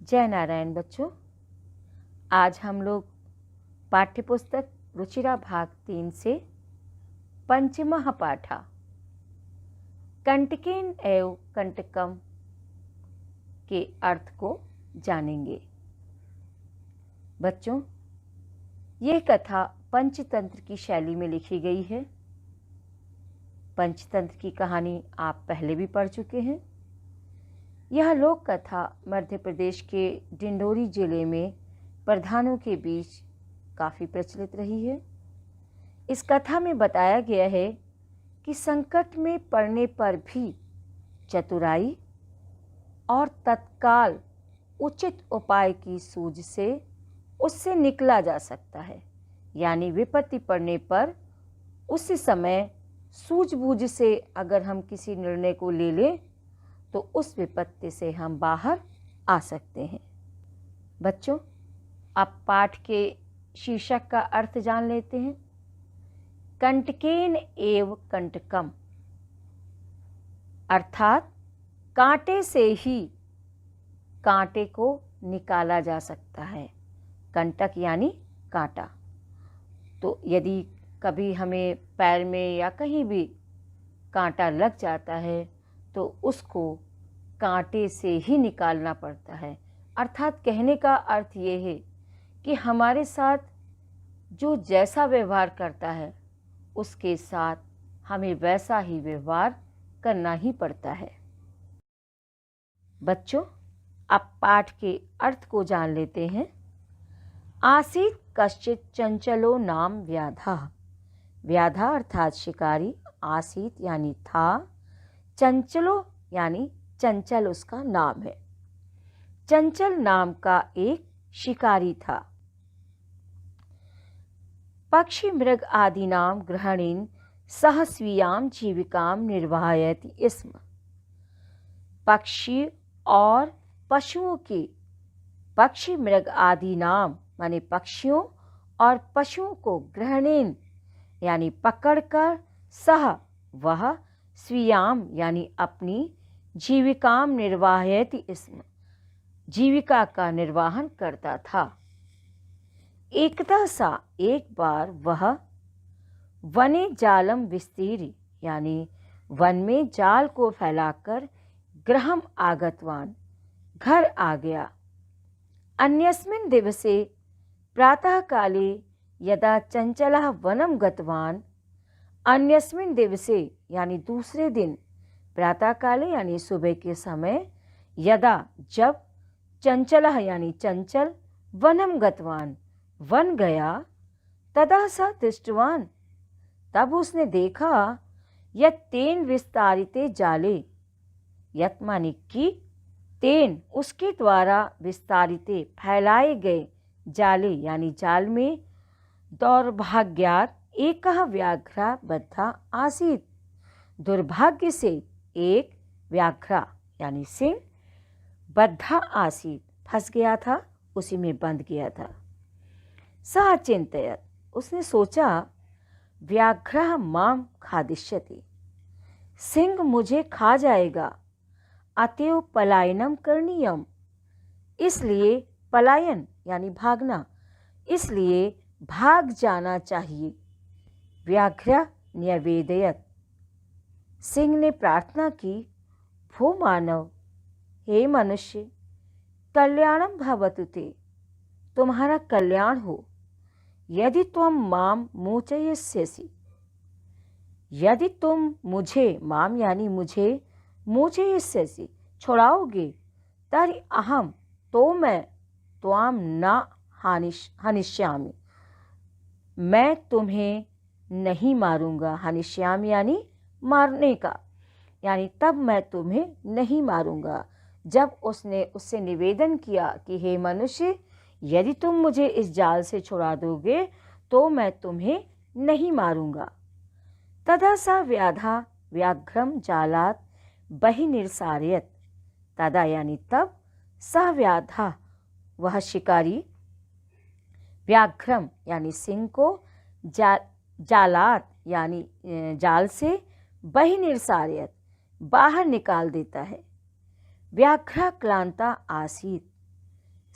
जय नारायण बच्चों, आज हम लोग पाठ्यपुस्तक रुचिरा भाग 3 से पंचमः पाठा कंटकेन एव कंटकम के अर्थ को जानेंगे। बच्चों, यह कथा पंचतंत्र की शैली में लिखी गई है। पंचतंत्र की कहानी आप पहले भी पढ़ चुके हैं। यह लोक कथा मध्य प्रदेश के डिंडोरी जिले में प्रधानों के बीच काफ़ी प्रचलित रही है। इस कथा में बताया गया है कि संकट में पड़ने पर भी चतुराई और तत्काल उचित उपाय की सूझ से उससे निकला जा सकता है। यानी विपत्ति पड़ने पर उस समय सूझबूझ से अगर हम किसी निर्णय को ले लें तो उस विपत्ति से हम बाहर आ सकते हैं। बच्चों, आप पाठ के शीर्षक का अर्थ जान लेते हैं। कंटकेन एव कंटकम, अर्थात कांटे से ही कांटे को निकाला जा सकता है। कंटक यानी कांटा। तो यदि कभी हमें पैर में या कहीं भी कांटा लग जाता है तो उसको कांटे से ही निकालना पड़ता है। अर्थात कहने का अर्थ ये है कि हमारे साथ जो जैसा व्यवहार करता है उसके साथ हमें वैसा ही व्यवहार करना ही पड़ता है। बच्चों, अब पाठ के अर्थ को जान लेते हैं। आसीत कश्चित चंचलो नाम व्याधा। व्याधा अर्थात शिकारी, आसीत यानी था, चंचलो यानी चंचल उसका नाम है। चंचल नाम का एक शिकारी था। पक्षी मृग आदि नाम ग्रहणेन सह स्वीयाम जीविकाम निर्वाहयति स्म। पक्षी और पशुओं के, पक्षी मृग आदि नाम माने पक्षियों और पशुओं को ग्रहणेन यानी पकड़कर, सह वह, स्वीयाम यानी अपनी, जीविकाम निर्वाहयति स्म जीविका का निर्वाहन करता था। एकदा सा एक बार वह वने जालम विस्तीर्य यानी वन में जाल को फैलाकर गृहम आगतवान घर आ गया। अन्यस्मिन् दिवसे प्रातः काले यदा चंचलः वनम गतवान, अन्यस्मिन् दिवसे यानी दूसरे दिन, प्रातः काले यानी सुबह के समय, यदा जब, चंचलः यानी चंचल, वनम गतवान वन गया, तदा स दृष्टवान तब उसने देखा, यत् तेन विस्तारिते जाले, यत् माने कि, तेन उसके द्वारा, विस्तारिते फैलाए गए, जाले यानी जाल में, दौर्भाग्यात् एकः व्याघ्रः बद्धा आसीत्, दुर्भाग्य से एक व्याघ्र यानी सिंह बद्धा आसीत् फंस गया था, उसी में बंध गया था। सः चिंतयत् उसने सोचा, व्याघ्रः मां खादिष्यति, सिंह मुझे खा जाएगा, अतएव पलायनम करणीयम, इसलिए पलायन यानी भागना, इसलिए भाग जाना चाहिए। व्याघ्र न्यवेदयत्, सिंह ने प्रार्थना की, भो मानव, हे मनुष्य, कल्याणम भवतु ते, तुम्हारा कल्याण हो, यदि तुम माम मोचयस्यसि, यदि तुम मुझे, माम यानी मुझे, मोचयस्यसि छुड़ाओगे, तर्हि अहम तो मैं, त्वाम न हनिष्यामि, मैं तुम्हें नहीं मारूंगा। हनिष्याम यानी मारने का, यानी तब मैं तुम्हें नहीं मारूंगा। जब उसने उससे निवेदन किया कि हे मनुष्य, यदि तुम मुझे इस जाल से छुड़ा दोगे तो मैं तुम्हें नहीं मारूंगा। तदा सा व्याधा व्याघ्रम जालात बहिर्निर्सारयत्, तदा यानी तब, सह व्याधा वह शिकारी, व्याघ्रम यानी सिंह को, जालात यानी जाल से, बहिर्निर्सारयत् बाहर निकाल देता है। व्याघ्र क्लांता आसीत्,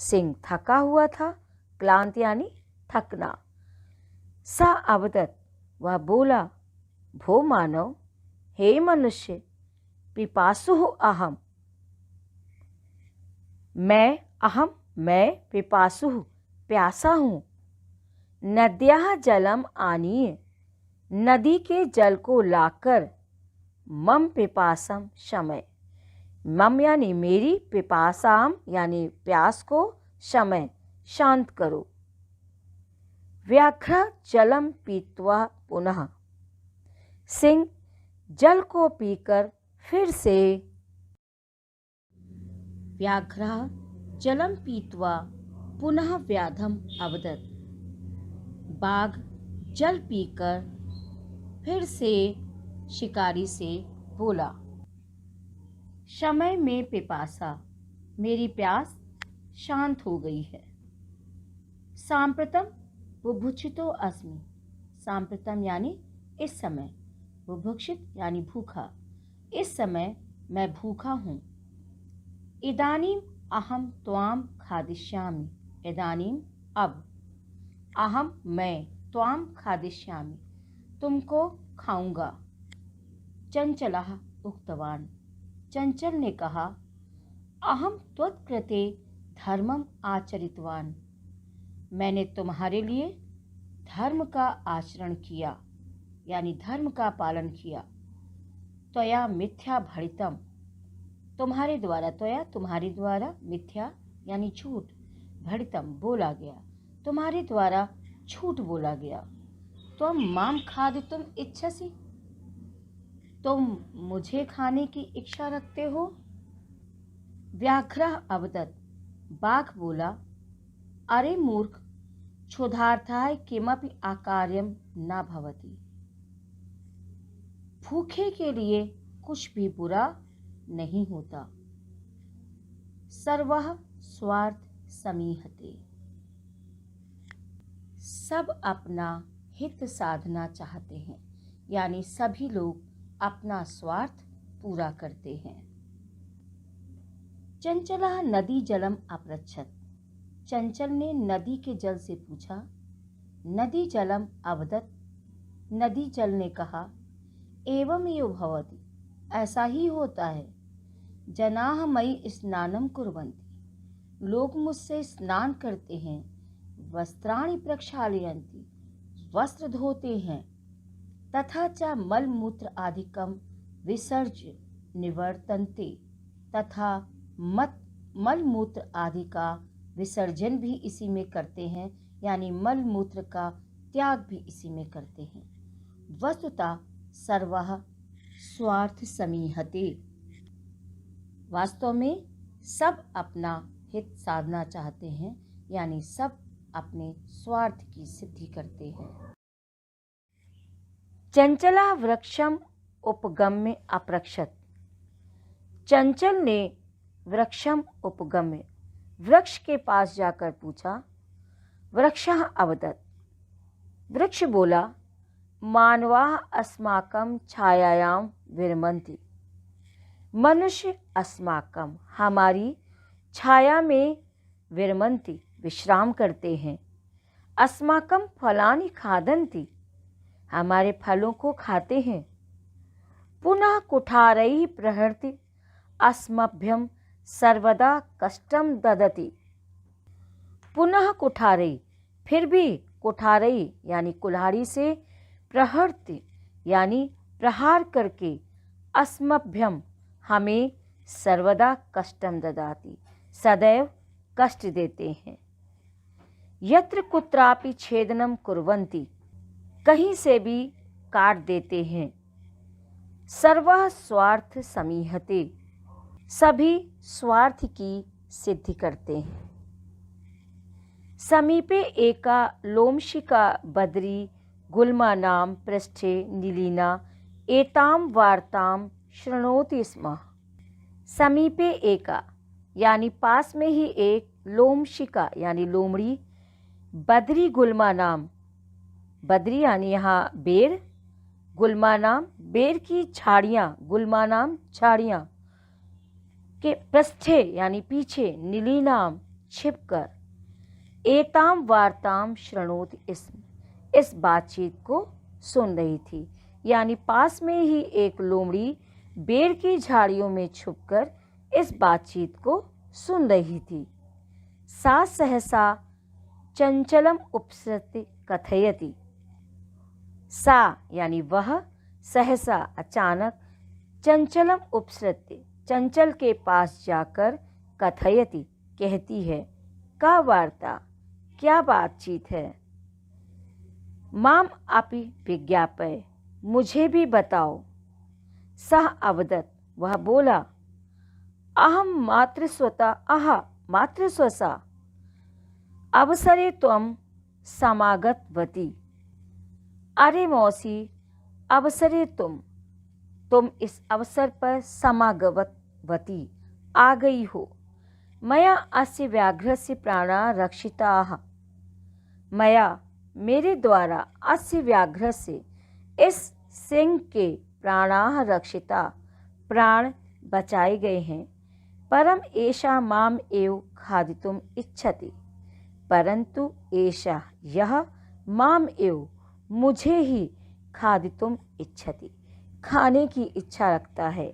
सिंह थका हुआ था, क्लांत यानी थकना। सा अवदत, वह बोला, भो मानव, हे मनुष्य, पिपासु अहम, मैं पिपासु, प्यासा हूँ। नद्याः जलम आनीय, नदी के जल को लाकर, मम पिपासम शमय, मम यानी मेरी, पिपासाम यानी प्यास को, शमय शांत करो। व्याघ्र जलम पीत्वा पुनः, सिंह जल को पीकर फिर से, व्याघ्र जलम पीत्वा पुनः व्याधम अवदत्, बाघ जल पीकर फिर से शिकारी से बोला, शमय में पिपासा, मेरी प्यास शांत हो गई है। सांप्रतम बुभुक्षितो अस्मि, सांप्रतम यानी इस समय, बुभुक्षित यानी भूखा, इस समय मैं भूखा हूँ। इदानीम अहम त्वाम खादिष्यामि, इदानीम अब, अहम मैं, त्वाम खादिष्यामि तुमको खाऊंगा। चंचलः उक्तवान, चंचल ने कहा, अहम त्वत्कृते धर्मम आचरितवान, मैंने तुम्हारे लिए धर्म का आचरण किया, यानी धर्म का पालन किया। त्वया मिथ्या भणितम, तुम्हारे द्वारा, त्वया तुम्हारे द्वारा, मिथ्या यानी झूठ, भणितम बोला गया, तुम्हारे द्वारा झूठ बोला गया। त्वम माम खादितुम इच्छसि, तुम मुझे खाने की इच्छा रखते हो। व्याघ्रः अवदत्, बाघ बोला, अरे मूर्ख, क्षुधार्थाय किमपि अकार्यम न भवति, भूखे के लिए कुछ भी बुरा नहीं होता। सर्वः स्वार्थ समीहते, सब अपना हित साधना चाहते हैं, यानी सभी लोग अपना स्वार्थ पूरा करते हैं। चंचलः नदी जलम अपृच्छत्, चंचल ने नदी के जल से पूछा। नदी जलम अवदत्, नदी जल ने कहा, एवमेव भवति, ऐसा ही होता है। जनाः मयि स्नानं कुर्वन्ति, लोग मुझसे स्नान करते हैं। वस्त्राणि प्रक्षालयन्ति, वस्त्र धोते हैं। तथा च मलमूत्र आदिकम विसर्ज्य निवर्तन्ते, तथा मलमूत्र आदि का विसर्जन भी इसी में करते हैं, यानी मलमूत्र का त्याग भी इसी में करते हैं। वस्तुतः सर्वः स्वार्थ समीहते, वास्तव में सब अपना हित साधना चाहते हैं, यानी सब अपने स्वार्थ की सिद्धि करते हैं। चंचला वृक्षम उपगम्य अपृच्छत्, चंचल ने वृक्षम उपगम्य, वृक्ष के पास जाकर पूछा। वृक्षः अवदत्, वृक्ष बोला, मानवाः अस्माकं छायायां विरमन्ति, मनुष्य अस्माकं हमारी छाया में विरमन्ति विश्राम करते हैं। अस्माकं फलानि खादन्ति, हमारे फलों को खाते हैं। पुनः कुठारैः प्रहरति अस्मभ्यं सर्वदा कष्टं ददति, पुनः कुठारैः, फिर भी कुठारैः यानी कुल्हाड़ी से, प्रहरति यानी प्रहार करके, अस्मभ्यम हमें, सर्वदा कष्टम ददाति सदैव कष्ट देते हैं। यत्र कुत्रापि छेदनम कुर्वन्ति, कहीं से भी काट देते हैं। सर्वः स्वार्थ समीहते, सभी स्वार्थ की सिद्धि करते हैं। समीपे एका लोमशिका बद्री गुल्मा नाम पृष्ठे नीलिना एतां वार्तां शृणोति स्म। समीपे एका यानी पास में ही एक, लोमशिका यानी लोमड़ी, बद्री गुल्मा नाम, बद्री यानी यहाँ बेर, गुल्मा नाम बेर की झाड़ियाँ, गुल्मा नाम झाड़ियाँ के पृष्ठे यानी पीछे, नीली नाम छिपकर एताम वार्ताम शृणोति स्म, इस बातचीत को सुन रही थी। यानी पास में ही एक लोमड़ी बेर की झाड़ियों में छुपकर इस बातचीत को सुन रही थी। सा सहसा चंचलम उपसृति कथयति, सा यानी वह, सहसा अचानक, चंचलम उपसृति चंचल के पास जाकर, कथयति कहती है, का वार्ता क्या बातचीत है, माम अपि विज्ञापय मुझे भी बताओ। सह अवदत् वह बोला, अहम मातृस्वसा अवसरे त्वं समागतवती। अरे मौसी, अवसरे तुम इस अवसर पर समागतवती आ गई हो। मया अस्य व्याघ्रस्य प्राणा रक्षिताः, मया मेरे द्वारा अस्य व्याघ्रस्य इस सिंह के प्राणाः रक्षिता प्राण बचाए गए हैं। परम एषा माम एव खादितुम इच्छति, परंतु एषा यह माम एव मुझे ही खादितुम इच्छति खाने की इच्छा रखता है।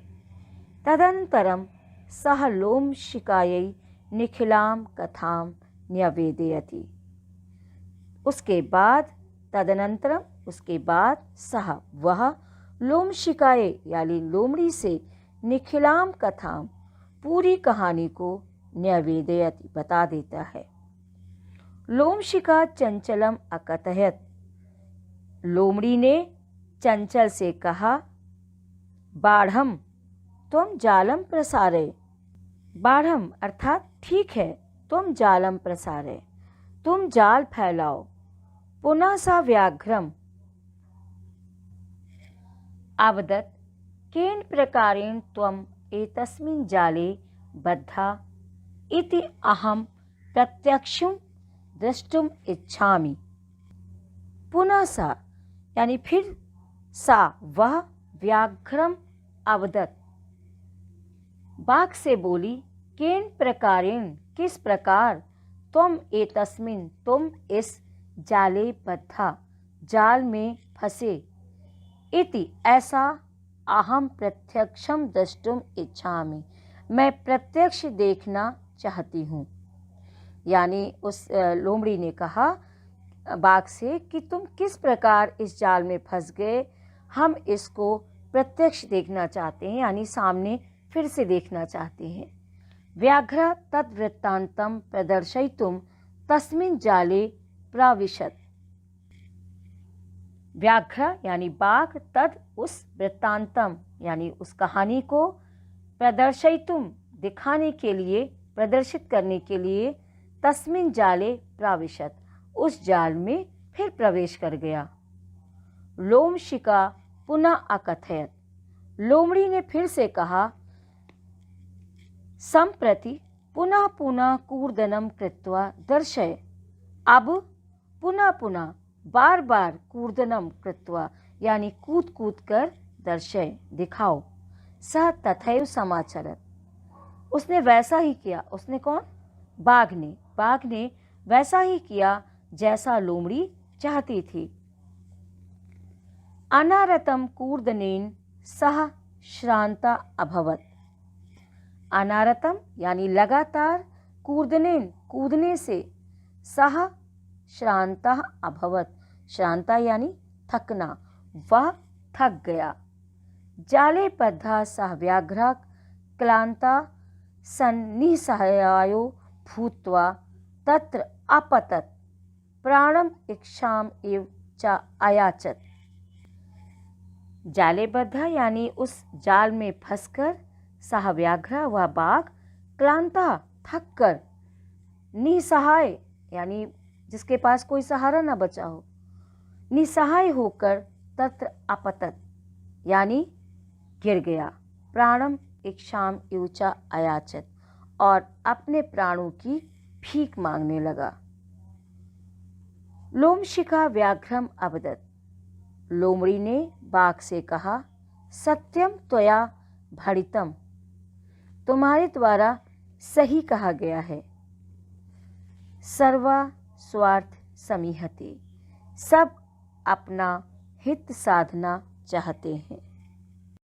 तदनन्तरम सह लोमशिकायै निखिलाम कथाम न्यवेदयति, उसके बाद सह वह लोमशिकाये यानी लोमड़ी से निखिलाम कथाम पूरी कहानी को न्यवेदयति बता देता है। लोमशिका चंचलम अकथयत, लोमड़ी ने चंचल से कहा, बाढ़म तुम जालम प्रसारे, बाढ़म अर्थात ठीक है, तुम जालम प्रसारे तुम जाल फैलाओ। पुनः सा व्याघ्रम अवदत्, केन प्रकारेण त्वम एतस्मिन् जाले बद्धा इति अहम प्रत्यक्षं द्रष्टुम इच्छामि। पुनः सा यानी फिर सा वह व्याघ्रम अवदत् बाघ से बोली, केन प्रकारेण किस प्रकार, तुम एतस्मिन् तुम इस जाले बद्धा जाल में फंसे, इति ऐसा, अहम प्रत्यक्षम द्रष्टुम इच्छामि मैं प्रत्यक्ष देखना चाहती हूँ। यानी उस लोमड़ी ने कहा बाघ से कि तुम किस प्रकार इस जाल में फंस गए, हम इसको प्रत्यक्ष देखना चाहते हैं, यानी सामने फिर से देखना चाहते हैं। व्याघ्र तद्वृत्तांतम प्रदर्शयितुम तस्मिन् जाले प्राविशत, व्याघ्र यानी बाघ, तद उस वृत्तांतम यानी उस कहानी को, प्रदर्शयितुम दिखाने के लिए, प्रदर्शित करने के लिए, तस्मिन् जाले प्राविशत उस जाल में फिर प्रवेश कर गया। लोमशिका पुनः अकथयत, लोमड़ी ने फिर से कहा, संप्रति पुनः पुनः कूर्दनम कृत्वा दर्शय, अब पुनः पुनः बार बार कूर्दनम कृत्वा यानी कूद कूद कर दर्शय दिखाओ। सह तथैव समाचरत, उसने वैसा ही किया। उसने कौन? बाघ ने वैसा ही किया जैसा लोमड़ी चाहती थी। अनारतम कूर्दनेन सह श्रांता अभवत, अनारतम यानी लगातार, कूर्दनेन कूदने से, सह श्रांता अभवत, श्रांता यानी थकना, वह थक गया। जाले बद्धा सह व्याघ्र क्लांता सन्निसहायो भूत्वा तत्र अपतत प्राणम इक्षाम एव च अयाचत। जाले बद्धा यानी उस जाल में फंसकर, सह व्याघ्र वह बाघ, क्लांता थक कर, निसहाय यानी जिसके पास कोई सहारा न बचा हो, निसहाय होकर, तत्र अपतत यानी गिर गया, प्राणम इक्षाम यूचा अयाचत और अपने प्राणों की भीख मांगने लगा। लोमशिका व्याघ्रम अवदत्, लोमड़ी ने बाघ से कहा, सत्यम त्वया भणितम, तुम्हारे द्वारा सही कहा गया है। सर्वा स्वार्थ समीहते, सब अपना हित साधना चाहते हैं।